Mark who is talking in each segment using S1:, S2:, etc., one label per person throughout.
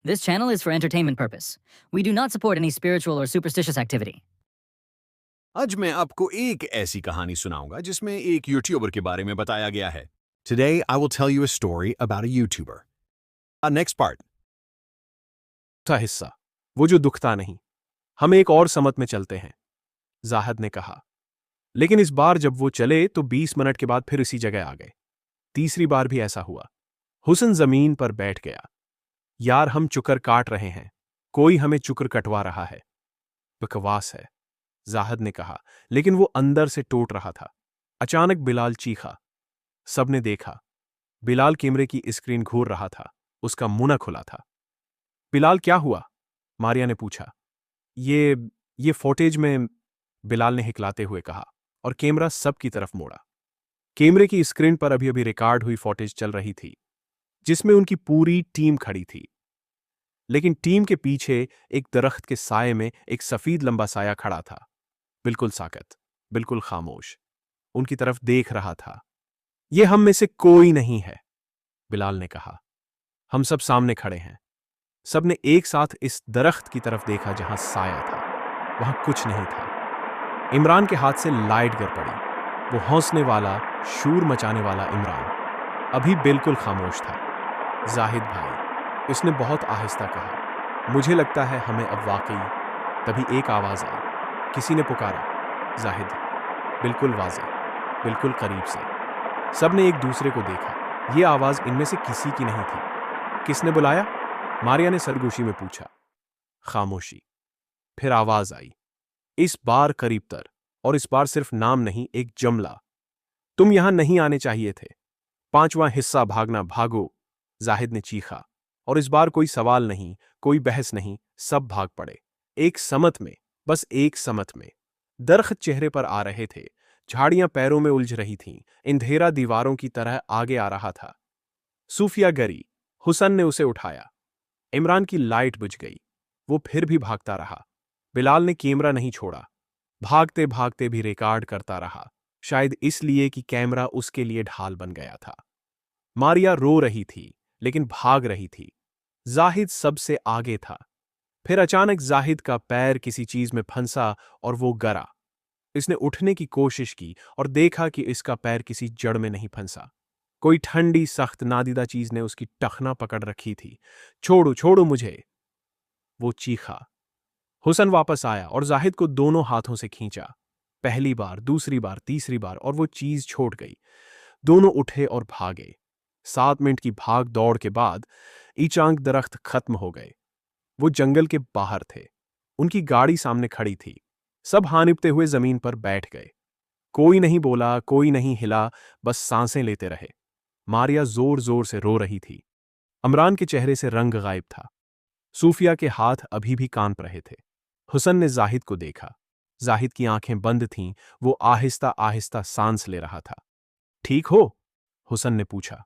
S1: This channel is for entertainment purpose. We do not support any spiritual or superstitious activity.
S2: आज मैं आपको एक ऐसी कहानी सुनाऊंगा जिसमें एक यूट्यूबर के बारे में बताया गया है. Today I will tell you a story about a YouTuber. Next part.
S3: था हिस्सा वो जो दुखता नहीं. हम एक और समत में चलते हैं, जाहिद ने कहा. लेकिन इस बार जब वो चले तो 20 मिनट के बाद फिर इसी जगह आ गए. तीसरी बार भी ऐसा हुआ. हुसन जमीन पर बैठ गया. यार हम चुकर काट रहे हैं, कोई हमें चुकर कटवा रहा है. बकवास है, जाहिद ने कहा, लेकिन वो अंदर से टूट रहा था. अचानक बिलाल चीखा. सबने देखा. बिलाल कैमरे की स्क्रीन घूर रहा था. उसका मुंह खुला था. बिलाल क्या हुआ? मारिया ने पूछा. ये फुटेज में, बिलाल ने हिकलाते हुए कहा और कैमरा सबकी तरफ मोड़ा. कैमरे की स्क्रीन पर अभी अभी रिकॉर्ड हुई फुटेज चल रही थी जिसमें उनकी पूरी टीम खड़ी थी. लेकिन टीम के पीछे एक दरख्त के साये में एक सफेद लंबा साया खड़ा था. बिल्कुल साकत, बिल्कुल खामोश. उनकी तरफ देख रहा था. यह हम में से कोई नहीं है, बिलाल ने कहा. हम सब सामने खड़े हैं. सबने एक साथ इस दरख्त की तरफ देखा जहां साया था. वहां कुछ नहीं था. इमरान के हाथ से लाइट गिर पड़ी. वो हौसने वाला, शूर मचाने वाला इमरान अभी बिल्कुल खामोश था. जाहिद भाई, उसने बहुत आहिस्ता कहा, मुझे लगता है हमें अब वाकई. तभी एक आवाज आई. किसी ने पुकारा, जाहिद. बिल्कुल वाज़ेह, बिल्कुल करीब से. सबने एक दूसरे को देखा. यह आवाज इनमें से किसी की नहीं थी. किसने बुलाया? मारिया ने सरगोशी में पूछा. खामोशी. फिर आवाज आई. इस बार करीब तर, और इस बार सिर्फ नाम नहीं, एक जुमला. तुम यहां नहीं आने चाहिए थे. 5वां हिस्सा भागना, भागो, जाहिद ने चीखा. और इस बार कोई सवाल नहीं, कोई बहस नहीं. सब भाग पड़े. एक समत में, बस एक समत में. दरख्त चेहरे पर आ रहे थे. झाड़ियां पैरों में उलझ रही थीं. अंधेरा दीवारों की तरह आगे आ रहा था. सूफिया गरी. हुसन ने उसे उठाया. इमरान की लाइट बुझ गई. वो फिर भी भागता रहा. बिलाल ने कैमरा नहीं छोड़ा. भागते भागते भी रिकॉर्ड करता रहा, शायद इसलिए कि कैमरा उसके लिए ढाल बन गया था. मारिया रो रही थी, लेकिन भाग रही थी. जाहिद सबसे आगे था. फिर अचानक जाहिद का पैर किसी चीज में फंसा और वो गिरा. इसने उठने की कोशिश की और देखा कि इसका पैर किसी जड़ में नहीं फंसा. कोई ठंडी सख्त नादीदा चीज ने उसकी टखना पकड़ रखी थी. छोड़ो छोड़ो मुझे, वो चीखा. हुसन वापस आया और जाहिद को दोनों हाथों से खींचा. पहली बार, दूसरी बार, तीसरी बार, और वो चीज छोड़ गई. दोनों उठे और भागे. 7 मिनट की भाग दौड़ के बाद ईचांग दरख्त खत्म हो गए. वो जंगल के बाहर थे. उनकी गाड़ी सामने खड़ी थी. सब हानिपते हुए जमीन पर बैठ गए. कोई नहीं बोला, कोई नहीं हिला, बस सांसें लेते रहे. मारिया जोर जोर से रो रही थी. इमरान के चेहरे से रंग गायब था. सूफिया के हाथ अभी भी कांप रहे थे. हुसन ने जाहिद को देखा. जाहिद की आंखें बंद थीं. वो आहिस्ता आहिस्ता सांस ले रहा था. ठीक हो? हुसन ने पूछा.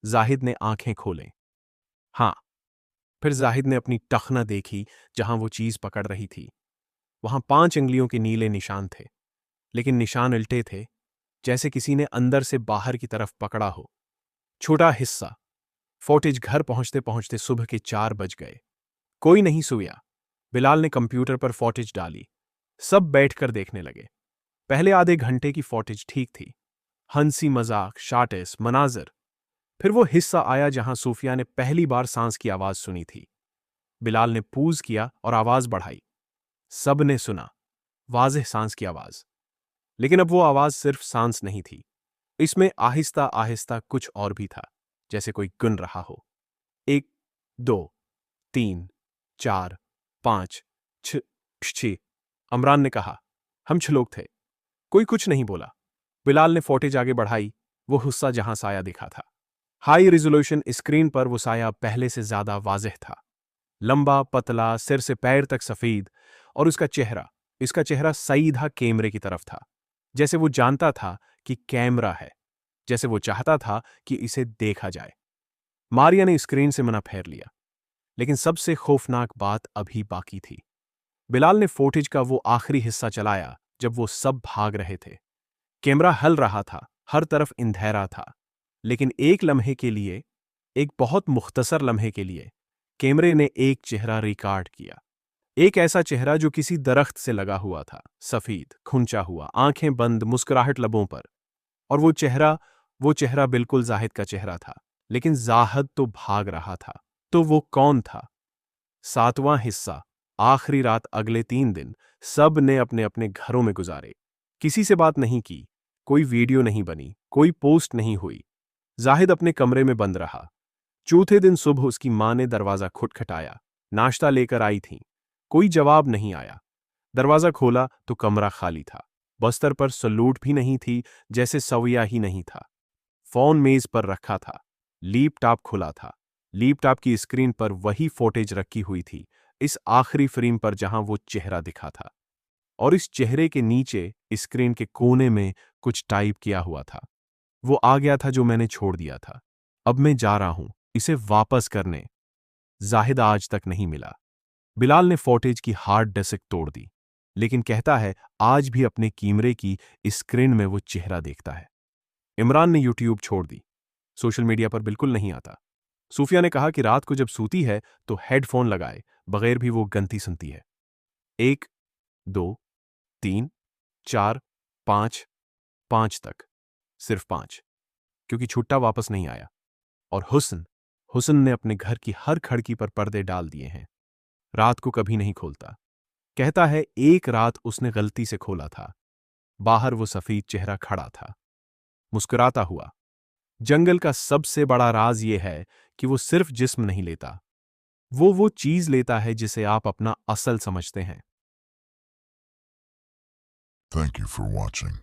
S3: जाहिद ने आंखें खोलें. हां. फिर जाहिद ने अपनी टखना देखी जहां वो चीज पकड़ रही थी. वहां 5 अंगुलियों के नीले निशान थे, लेकिन निशान उल्टे थे, जैसे किसी ने अंदर से बाहर की तरफ पकड़ा हो. छोटा हिस्सा. फुटेज घर पहुंचते पहुंचते सुबह के 4 बज गए. कोई नहीं सोया. बिलाल ने कंप्यूटर पर फुटेज डाली. सब बैठकर देखने लगे. पहले आधे घंटे की फुटेज ठीक थी. हंसी मजाक, शार्टेस, मनाजर. फिर वो हिस्सा आया जहां सूफिया ने पहली बार सांस की आवाज सुनी थी. बिलाल ने पूज किया और आवाज बढ़ाई. सब ने सुना. वाज़ेह सांस की आवाज. लेकिन अब वो आवाज सिर्फ सांस नहीं थी. इसमें आहिस्ता आहिस्ता कुछ और भी था, जैसे कोई गुन रहा हो. 1, 2, 3, 4, 5, 6. इमरान ने कहा. हम 6 लोग थे. कोई कुछ नहीं बोला. बिलाल ने फुटेज आगे बढ़ाई. वो हिस्सा जहां साया दिखा था. हाई रिजोल्यूशन स्क्रीन पर वो साया पहले से ज्यादा वाज़ेह था. लंबा, पतला, सिर से पैर तक सफेद, और इसका चेहरा सीधा कैमरे की तरफ था. जैसे वो जानता था कि कैमरा है, जैसे वो चाहता था कि इसे देखा जाए. मारिया ने स्क्रीन से मना फेर लिया. लेकिन सबसे खौफनाक बात अभी बाकी थी. बिलाल ने फुटेज का वो आखिरी हिस्सा चलाया जब वो सब भाग रहे थे. कैमरा हल रहा था, हर तरफ अंधेरा था. लेकिन एक लम्हे के लिए, एक बहुत मुख्तसर लम्हे के लिए, कैमरे ने एक चेहरा रिकॉर्ड किया। एक ऐसा चेहरा जो किसी दरख्त से लगा हुआ था, सफेद, खुंचा हुआ, आंखें बंद, मुस्कुराहट लबों पर। और वो चेहरा बिल्कुल जाहिद का चेहरा था, लेकिन जाहिद तो भाग रहा था। तो वो कौन था? 7वां हिस्सा, आखिरी रात। अगले 3 दिन सब ने अपने अपने घरों में गुजारे। किसी से बात नहीं की, कोई वीडियो नहीं बनी, कोई पोस्ट नहीं हुई। जाहिद अपने कमरे में बंद रहा। चौथे दिन सुबह उसकी मां ने दरवाजा खटखटाया। नाश्ता लेकर आई थी। कोई जवाब नहीं आया। दरवाजा खोला तो कमरा खाली था। बस्तर पर सलूट भी नहीं थी, जैसे सविया ही नहीं था। फोन मेज पर रखा था। लैपटॉप खुला था। लैपटॉप की स्क्रीन पर वही फुटेज रखी हुई थी, इस आखिरी फ्रेम पर जहां वो चेहरा दिखा था। और इस चेहरे के नीचे स्क्रीन के कोने में कुछ टाइप किया हुआ था। वो आ गया था जो मैंने छोड़ दिया था। अब मैं जा रहा हूं इसे वापस करने। जाहिद आज तक नहीं मिला। बिलाल ने फुटेज की हार्ड डिस्क तोड़ दी, लेकिन कहता है आज भी अपने कैमरे की स्क्रीन में वो चेहरा देखता है। इमरान ने यूट्यूब छोड़ दी, सोशल मीडिया पर बिल्कुल नहीं आता। सूफिया ने कहा कि रात को जब सूती है तो हेडफोन लगाए बगैर भी वो गंती सुनती है। 1, 2, 3, 4, 5, 5 तक, सिर्फ 5, क्योंकि छुट्टा वापस नहीं आया। और हुस्न ने अपने घर की हर खिड़की पर पर्दे डाल दिए हैं। रात को कभी नहीं खोलता। कहता है एक रात उसने गलती से खोला था। बाहर वो सफेद चेहरा खड़ा था, मुस्कुराता हुआ। जंगल का सबसे बड़ा राज ये है कि वो सिर्फ जिस्म नहीं लेता, वो चीज लेता है जिसे आप अपना असल समझते हैं।
S4: Thank you for watching.